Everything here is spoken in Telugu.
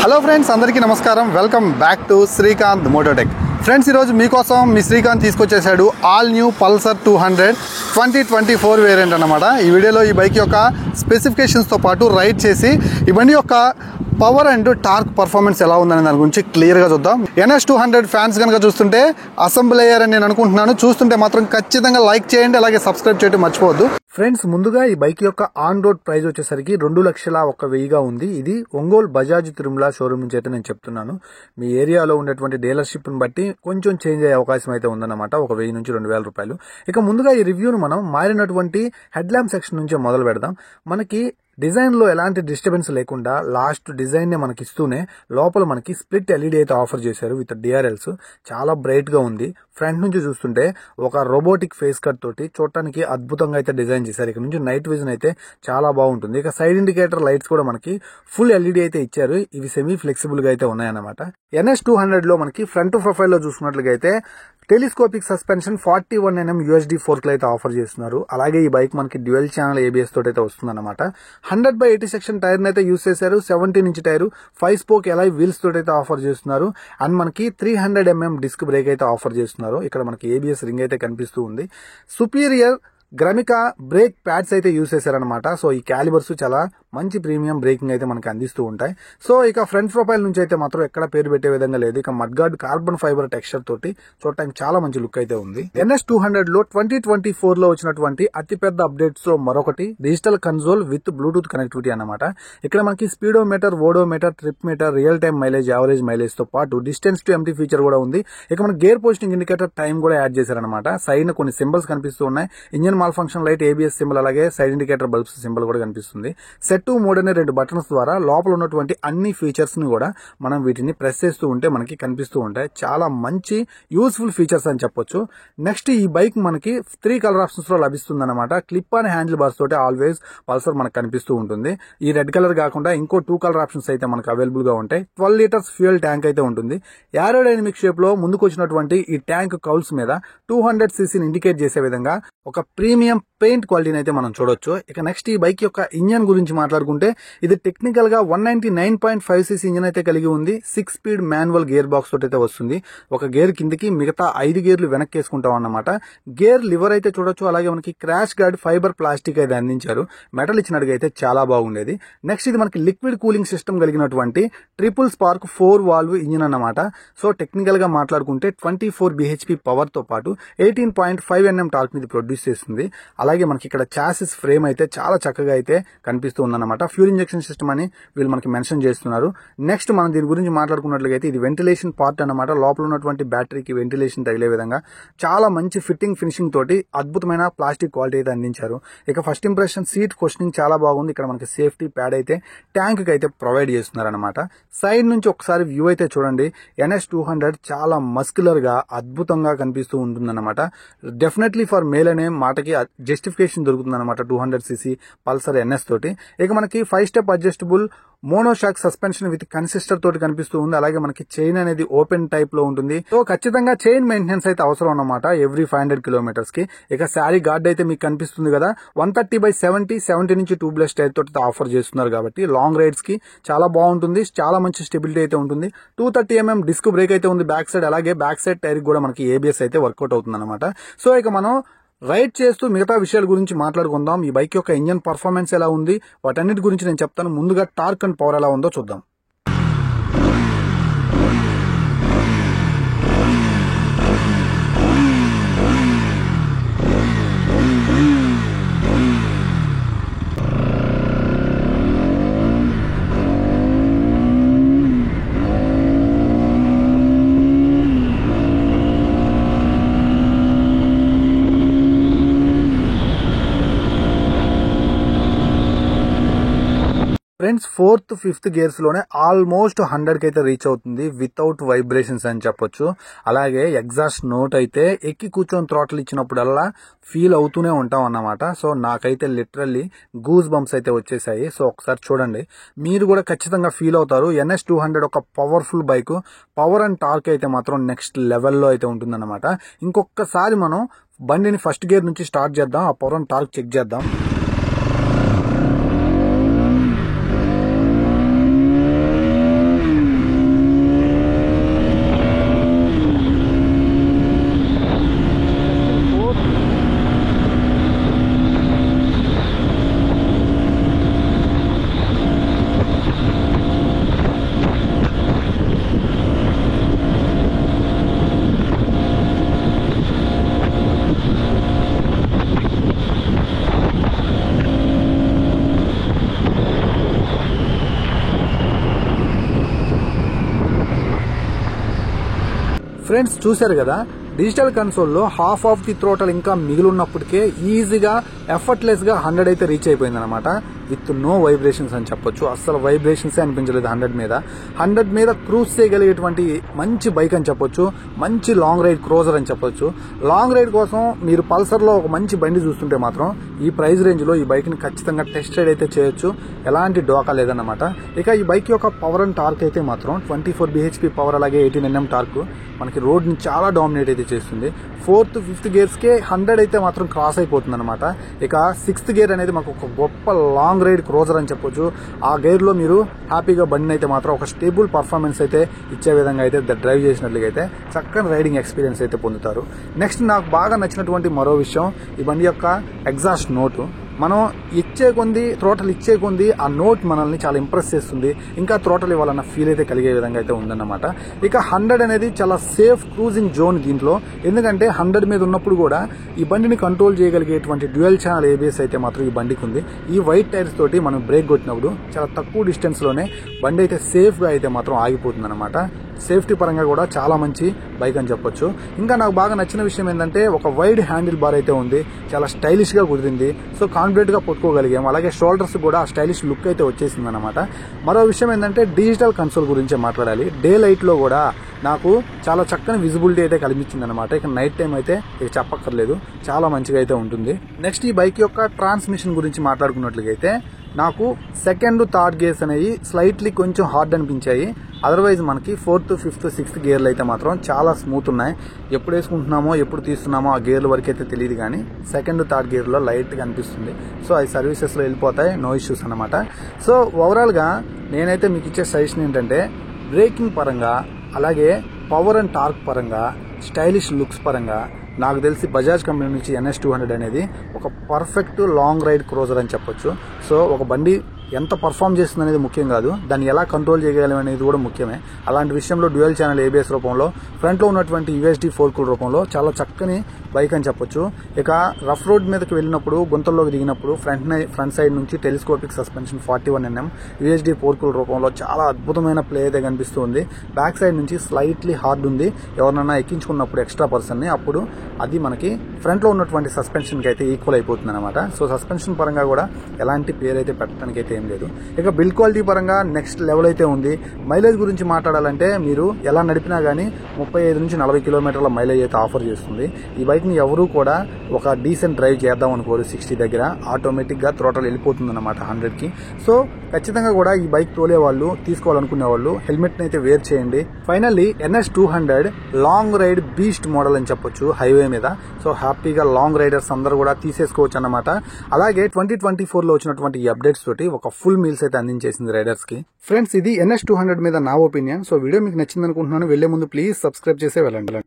హలో ఫ్రెండ్స్, అందరికీ నమస్కారం. Welcome back to Srikanth Mototech. Friends, ఈరోజు మీకోసం మీ శ్రీకాంత్ తీసుకొచ్చేసాడు ఆల్ న్యూ పల్సర్ 200 2024 వేరియంట్ అన్నమాట. ఈ వీడియోలో ఈ బైక్ యొక్క స్పెసిఫికేషన్స్తో పాటు రైడ్ చేసి ఈ బండి యొక్క పవర్ అండ్ టార్క్ పర్ఫార్మెన్స్ ఎలా ఉందనే దాని గురించి క్లియర్గా చూద్దాం. NS200 ఫ్యాన్స్ కనుక చూస్తుంటే అసెంబ్లీ అయ్యారని నేను అనుకుంటున్నాను. చూస్తుంటే మాత్రం ఖచ్చితంగా లైక్ చేయండి, అలాగే సబ్స్క్రైబ్ చేయడం మర్చిపోవద్దు. ఫ్రెండ్స్, ముందుగా ఈ బైక్ యొక్క ఆన్ రోడ్ ప్రైస్ వచ్చేసరికి 2,01,000 ఉంది. ఇది ఒంగోలు బజాజ్ తిరుమల షోరూమ్ నుంచి అయితే నేను చెప్తున్నాను. మీ ఏరియాలో ఉన్నటువంటి డీలర్షిప్ని బట్టి కొంచెం చేంజ్ అయ్యే అవకాశం అయితే ఉందన్నమాట, 1,000 నుంచి 2,000 రూపాయలు. ఇక ముందుగా ఈ రివ్యూను మనం మారినటువంటి హెడ్ ల్యాంప్ సెక్షన్ నుంచే మొదలు పెడదాం. మనకి డిజైన్ లో ఎలాంటి డిస్టర్బెన్స్ లేకుండా లాస్ట్ డిజైన్ నే మనకి ఇస్తూనే లోపల మనకి స్ప్లిట్ ఎల్ఈడి అయితే ఆఫర్ చేశారు విత్ DRLs. చాలా బ్రైట్ గా ఉంది. ఫ్రంట్ నుంచి చూస్తుంటే ఒక రోబోటిక్ ఫేస్ కట్ తోటి చూడటానికి అద్భుతంగా అయితే డిజైన్ చేశారు. ఇక్కడ నుంచి నైట్ విజన్ అయితే చాలా బాగుంటుంది. ఇక సైడ్ ఇండికేటర్ లైట్స్ కూడా మనకి ఫుల్ ఎల్ఈడి అయితే ఇచ్చారు. ఇవి సెమీ ఫ్లెక్సిబుల్ గా అయితే ఉన్నాయన్నమాట. NS200 లో మనకి ఫ్రంట్ ప్రొఫైల్ లో చూసుకున్నట్లుగా అయితే టెలిస్కోపిక్ సస్పెన్షన్ 41mm USD ఫోర్క్లు అయితే ఆఫర్ చేస్తున్నారు. అలాగే ఈ బైక్ మనకి డ్యూయల్ ఛానల్ ABS తోటి అయితే వస్తుందన్నమాట. 100/80 సెక్షన్ టైర్ అయితే యూస్ చేశారు. 17 inch tyre 5 spoke alloy wheels తోటి అయితే ఆఫర్ చేస్తున్నారు. అండ్ మనకి 300mm డిస్క్ బ్రేక్ అయితే ఆఫర్ చేస్తున్నారు. ఇక్కడ మనకి ABS రింగ్ అయితే కనిపిస్తూ ఉంది. సుపీరియర్ గ్రమికా బ్రేక్ ప్యాడ్స్ అయితే యూస్ చేశారనమాట. సో ఈ క్యాలిబర్స్ చాలా మంచి ప్రీమియం బ్రేకింగ్ అయితే మనకి అందిస్తూ ఉంటాయి. సో ఇక ఫ్రంట్ ప్రొఫైల్ నుంచి అయితే మాత్రం ఎక్కడ పేరు పెట్టే విధంగా లేదు. ఇక మడ్గార్డ్ కార్బన్ ఫైబర్ టెక్స్చర్ తోటి చూడటానికి చాలా మంచి లుక్ అయితే ఉంది. NS200 లో 2024 లో వచ్చినటువంటి అతిపెద్ద అప్డేట్స్ లో మరొకటి digital console with Bluetooth connectivity అన్నమాట. ఇక్కడ మనకి speedometer, odometer, trip meter, real time mileage, average mileage తో పాటు డిస్టెన్స్ టు ఎంటీ ఫీచర్ కూడా ఉంది. ఇక మన గేర్ పోస్టింగ్ ఇండికేటర్ టైం కూడా యాడ్ చేశారనమాట. సైడ్ కొన్ని సింబల్స్ కనిపిస్తూ ఉన్నాయి. Engine mall function light, ABS symbol, అలాగే సైడ్ ఇండికేటర్ బల్బ్స్ సింబల్ కూడా కనిపిస్తుంది. సెట్ టు మోడ్ అనే 2 బటన్స్ ద్వారా లోపల ఉన్నటువంటి అన్ని ఫీచర్స్ ని కూడా మనం వీటిని ప్రెస్ చేస్తూ ఉంటే మనకి కనిపిస్తూ ఉంటాయి. చాలా మంచి యూస్ఫుల్ ఫీచర్స్ అని చెప్పొచ్చు. నెక్స్ట్ ఈ బైక్ మనకి 3 కలర్ ఆప్షన్స్ లో లభిస్తుంది అనమాట. క్లిప్ ఆన్ హ్యాండిల్ బార్స్ తోటి ఆల్వేస్ పల్సర్ మనకు కనిపిస్తూ ఉంటుంది. ఈ రెడ్ కలర్ కాకుండా ఇంకో 2 కలర్ ఆప్షన్స్ అయితే మనకు అవైలబుల్ గా ఉంటాయి. 12 లీటర్స్ ఫ్యూయల్ ట్యాంక్ అయితే ఉంటుంది. ఏరోడైనమిక్ షేప్ లో ముందుకు వచ్చినటువంటి ఈ ట్యాంక్ కౌల్స్ మీద 200cc ఇండికేట్ చేసే విధంగా ఒక ప్రీమియం పెయింట్ క్వాలిటీని అయితే మనం చూడొచ్చు. ఇక నెక్స్ట్ ఈ బైక్ యొక్క ఇంజన్ గురించి మాట్లాడుకుంటే ఇది టెక్నికల్ గా 199.5cc ఇంజన్ అయితే కలిగి ఉంది. 6 స్పీడ్ మాన్యువల్ గేర్ బాక్స్ తోటి అయితే వస్తుంది. ఒక గేర్ కిందకి, మిగతా 5 గేర్లు వెనక్కి వేసుకుంటాం అన్నమాట. గేర్ లివర్ అయితే చూడొచ్చు. అలాగే మనకి క్రాష్ గార్డ్ ఫైబర్ ప్లాస్టిక్ అయితే అందించారు. మెటల్ ఇచ్చినట్టుగా అయితే చాలా బాగుండేది. నెక్స్ట్ ఇది మనకి లిక్విడ్ కూలింగ్ సిస్టమ్ కలిగినటువంటి ట్రిపుల్ స్పార్క్ 4 వాల్వ్ ఇంజిన్ అన్నమాట. సో టెక్నికల్ గా మాట్లాడుకుంటే 24 bhp పవర్ తో పాటు 18.5 Nm టార్క్ ని ప్రొడ్యూస్ చేస్తుంది. అలాగే మనకి ఇక్కడ చాసిస్ ఫ్రేమ్ అయితే చాలా చక్కగా అయితే కనిపిస్తూ ఉందన్నమాట. ఫ్యూల్ ఇంజెక్షన్ సిస్టమ్ అని వీళ్ళు మనకి మెన్షన్ చేస్తున్నారు. నెక్స్ట్ మనం దీని గురించి మాట్లాడుకున్నట్లయితే ఇది వెంటిలేషన్ పార్ట్ అన్నమాట. లోపల ఉన్నటువంటి బ్యాటరీకి వెంటిలేషన్ తగిలే విధంగా చాలా మంచి ఫిట్టింగ్, ఫినిషింగ్ తోటి అద్భుతమైన ప్లాస్టిక్ క్వాలిటీ అయితే అందించారు. ఇక ఫస్ట్ ఇంప్రెషన్ సీట్ క్వశ్చనింగ్ చాలా బాగుంది. ఇక్కడ మనకి సేఫ్టీ ప్యాడ్ అయితే ట్యాంక్ కి అయితే ప్రొవైడ్ చేస్తున్నారు అనమాట. సైడ్ నుంచి ఒకసారి వ్యూ అయితే చూడండి. NS200 చాలా మస్కులర్ గా అద్భుతంగా కనిపిస్తూ ఉంటుందన్నమాట. డెఫినెట్లీ ఫర్ మేల్ అనే మాటకి జస్టిఫికేషన్ దొరుకుతుంది అనమాట 200cc పల్సర్ NS తోటి. ఇక మనకి 5 step adjustable monoshock suspension with canister తోటి కనిపిస్తూ ఉంది. అలాగే మనకి చైన్ అనేది ఓపెన్ టైప్ లో ఉంటుంది. సో ఖచ్చితంగా చైన్ మెయింటెనెన్స్ అయితే అవసరం అన్నమాట ఎవ్రీ 500 కిలోమీటర్స్ కి. ఇక శారీ గార్డ్ అయితే మీకు కనిపిస్తుంది కదా, 130/70 నుంచి ట్యూబ్లెస్ టైర్ తోటి ఆఫర్ చేస్తున్నారు కాబట్టి లాంగ్ రైడ్స్ కి చాలా బాగుంటుంది. చాలా మంచి స్టెబిలిటీ అయితే ఉంటుంది. 230mm డిస్క్ బ్రేక్ అయితే ఉంది బ్యాక్ సైడ్. అలాగే బ్యాక్ సైడ్ టైర్ కూడా మనకి ABS అయితే వర్కౌట్ అవుతుంది అనమాట. సో ఇక మనం రైడ్ చేస్తూ మిగతా విషయాల గురించి మాట్లాడుకుందాం. ఈ బైక్ యొక్క ఇంజన్ పర్ఫార్మెన్స్ ఎలా ఉంది, వాటన్నిటి గురించి నేను చెప్తాను. ముందుగా టార్క్ అండ్ పవర్ ఎలా ఉందో చూద్దాం. ఫ్రెండ్స్, 4th, 5th గేర్స్ లోనే ఆల్మోస్ట్ 100 కి అయితే రీచ్ అవుతుంది వితౌట్ వైబ్రేషన్స్ అని చెప్పొచ్చు. అలాగే ఎగ్జాస్ట్ నోట్ అయితే ఎక్కి కూర్చొని థ్రాటిల్ ఇచ్చినప్పుడల్లా ఫీల్ అవుతూనే ఉంటాం అన్నమాట. సో నాకైతే లిటరల్లీ గూస్ బంప్స్ అయితే వచ్చేసాయి. సో ఒకసారి చూడండి, మీరు కూడా ఖచ్చితంగా ఫీల్ అవుతారు. NS200 ఒక powerful bike. Power and torque అయితే మాత్రం నెక్స్ట్ లెవెల్లో అయితే ఉంటుందన్నమాట. ఇంకొకసారి మనం బండిని ఫస్ట్ గేర్ నుంచి స్టార్ట్ చేద్దాం. ఆ పవర్ అండ్ టార్క్ చెక్ చేద్దాం. ఫ్రెండ్స్ చూశారు కదా, డిజిటల్ కన్సోల్లో హాఫ్ ఆఫ్ ది థ్రోటల్ ఇంకా మిగిలినప్పటికే ఈజీగా ఎఫర్ట్లెస్ గా 100 అయితే రీచ్ అయిపోయింది అనమాట. విత్ నో వైబ్రేషన్స్ అని చెప్పొచ్చు. అస్సలు వైబ్రేషన్స్ అనిపించలేదు 100 మీద క్రూజ్ చేయగలిగేటువంటి మంచి బైక్ అని చెప్పొచ్చు. మంచి లాంగ్ రైడ్ క్రూజర్ అని చెప్పొచ్చు. లాంగ్ రైడ్ కోసం మీరు పల్సర్ లో ఒక మంచి బండి చూస్తుంటే మాత్రం ఈ ప్రైస్ రేంజ్ లో ఈ బైక్ ని ఖచ్చితంగా టెస్ట్ రైడ్ అయితే చేయొచ్చు. ఎలాంటి డోకా లేదన్నమాట. ఇక ఈ బైక్ యొక్క పవర్ అండ్ టార్క్ అయితే మాత్రం 24 bhp పవర్, అలాగే 18 Nm టార్క్ మనకి రోడ్ ని చాలా డామినేట్ అయితే చేస్తుంది. 4th, 5th గేర్స్ కే 100 అయితే మాత్రం క్రాస్ అయిపోతుంది అనమాట. ఇక 6th గేర్ అనేది మాకు ఒక గొప్ప లాంగ్ రైడ్ క్రూజర్ అని చెప్పొచ్చు. ఆ గేర్ లో మీరు హ్యాపీగా బండిని అయితే మాత్రం ఒక స్టేబుల్ పర్ఫార్మెన్స్ అయితే ఇచ్చే విధంగా అయితే డ్రైవ్ చేసినట్లుగా అయితే చక్కని రైడింగ్ ఎక్స్పీరియన్స్ అయితే పొందుతారు. నెక్స్ట్ నాకు బాగా నచ్చినటువంటి మరో విషయం ఈ బండి యొక్క ఎగ్జాస్ట్ నోటు. మనం థ్రోటల్ ఇచ్చే కొంది ఆ నోట్ మనల్ని చాలా ఇంప్రెస్ చేస్తుంది. ఇంకా థ్రోటల్ ఇవ్వాలన్న ఫీల్ అయితే కలిగే విధంగా అయితే ఉందన్నమాట. ఇక 100 అనేది చాలా సేఫ్ క్రూజింగ్ జోన్ దీంట్లో. ఎందుకంటే 100 మీద ఉన్నప్పుడు కూడా ఈ బండిని కంట్రోల్ చేయగలిగేటువంటి డ్యూయల్ ఛానల్ ఏబిఎస్ అయితే మాత్రం ఈ బండికి ఉంది. ఈ వైట్ టైర్స్ తోటి మనం బ్రేక్ కొట్టినప్పుడు చాలా తక్కువ డిస్టెన్స్ లోనే బండి అయితే సేఫ్ గా అయితే మాత్రం ఆగిపోతుంది అనమాట. సేఫ్టీ పరంగా కూడా చాలా మంచి బైక్ అని చెప్పొచ్చు. ఇంకా నాకు బాగా నచ్చిన విషయం ఏంటంటే ఒక వైడ్ హ్యాండిల్ బార్ అయితే ఉంది. చాలా స్టైలిష్ గా కుదిరింది. సో కాన్ఫిడెంట్ గా పట్టుకోగలిగాం. అలాగే షోల్డర్స్ కూడా ఆ స్టైలిష్ లుక్ అయితే వచ్చేసింది అనమాట. మరో విషయం ఏంటంటే డిజిటల్ కన్సోల్ గురించే మాట్లాడాలి. డే లైట్ లో కూడా నాకు చాలా చక్కని విజిబిలిటీ అయితే కనిపించింది అనమాట. ఇక నైట్ టైం అయితే ఇక చెప్పక్కర్లేదు, చాలా మంచిగా అయితే ఉంటుంది. నెక్స్ట్ ఈ బైక్ యొక్క ట్రాన్స్మిషన్ గురించి మాట్లాడుకున్నట్లయితే నాకు 2nd, 3rd గేర్స్ అనేవి స్లైట్లీ కొంచెం హార్డ్ అనిపించాయి. అదర్వైజ్ మనకి 4th, 5th, 6th గేర్లు అయితే మాత్రం చాలా స్మూత్ ఉన్నాయి. ఎప్పుడు వేసుకుంటున్నామో ఎప్పుడు తీస్తున్నామో ఆ గేర్ల వరకు అయితే తెలియదు, కానీ 2nd, 3rd గేర్లో లైట్గా అనిపిస్తుంది. సో అవి సర్వీసెస్లో వెళ్ళిపోతాయి, నో ఇష్యూస్ అనమాట. సో ఓవరాల్గా నేనైతే మీకు ఇచ్చే సజెషన్ ఏంటంటే బ్రేకింగ్ పరంగా, అలాగే పవర్ అండ్ టార్క్ పరంగా, స్టైలిష్ లుక్స్ పరంగా నాకు తెలిసి బజాజ్ కంపెనీ నుంచి NS200 అనేది ఒక పర్ఫెక్ట్ లాంగ్ రైడ్ క్రూజర్ అని చెప్పొచ్చు. సో ఒక బండి ఎంత పర్ఫామ్ చేస్తుంది అనేది ముఖ్యం కాదు, దాన్ని ఎలా కంట్రోల్ చేయగలం అనేది కూడా ముఖ్యమే. అలాంటి విషయంలో డ్యూయల్ ఛానల్ ఏబిఎస్ రూపంలో, ఫ్రంట్లో ఉన్నటువంటి USD ఫోర్కుల రూపంలో చాలా చక్కని బైక్ అని చెప్పొచ్చు. ఇక రఫ్ రోడ్ మీదకి వెళ్ళినప్పుడు, గుంతల్లోకి దిగినప్పుడు ఫ్రంట్ సైడ్ నుంచి టెలిస్కోపిక్ సస్పెన్షన్ 41 mm USD ఫోర్కుల రూపంలో చాలా అద్భుతమైన ప్లే అయితే కనిపిస్తుంది. బ్యాక్ సైడ్ నుంచి స్లైట్లీ హార్డ్ ఉంది. ఎవరినైనా ఎక్కించుకున్నప్పుడు ఎక్స్ట్రా పర్సన్ ని, అప్పుడు అది మనకి ఫ్రంట్ లో ఉన్నటువంటి సస్పెన్షన్ కి అయితే ఈక్వల్ అయిపోతుంది అనమాట. సో సస్పెన్షన్ పరంగా కూడా ఎలాంటి పేరు అయితే పెట్టడానికి అయితే ఏం లేదు. ఇక బిల్డ్ క్వాలిటీ పరంగా నెక్స్ట్ లెవెల్ అయితే ఉంది. మైలేజ్ గురించి మాట్లాడాలంటే మీరు ఎలా నడిపినా గానీ 35 నుంచి 40 కిలోమీటర్ల మైలేజ్ అయితే ఆఫర్ చేస్తుంది. ఈ బైక్ ని ఎవరు కూడా ఒక డీసెంట్ డ్రైవ్ చేద్దాం అనుకోరు. 60 దగ్గర ఆటోమేటిక్ గా థ్రోటల్ వెళ్ళిపోతుంది అనమాట 100 కి. సో ఖచ్చితంగా కూడా ఈ బైక్ తోలే వాళ్ళు, తీసుకోవాలనుకునే వాళ్ళు హెల్మెట్ ని అయితే వేర్ చేయండి. Finally NS200 long ride beast model అని చెప్పొచ్చు హైవే మీద. సో హ్యాపీగా లాంగ్ రైడర్స్ అందరూ కూడా తీసేసుకోవచ్చు అన్నమాట. అలాగే 2024 లో వచ్చినటువంటి ఈ అప్డేట్స్ తోటి ఒక ఫుల్ మీల్స్ అయితే అందించేసింది రైడర్స్ కి. ఫ్రెండ్స్, ఇది NS200 మీద నా ఒపీనియన్. సో వీడియో మీకు నచ్చింది అనుకుంటున్నాను. వెళ్లే ముందు ప్లీజ్ సబ్స్క్రైబ్ చేసే వెళ్ళండి.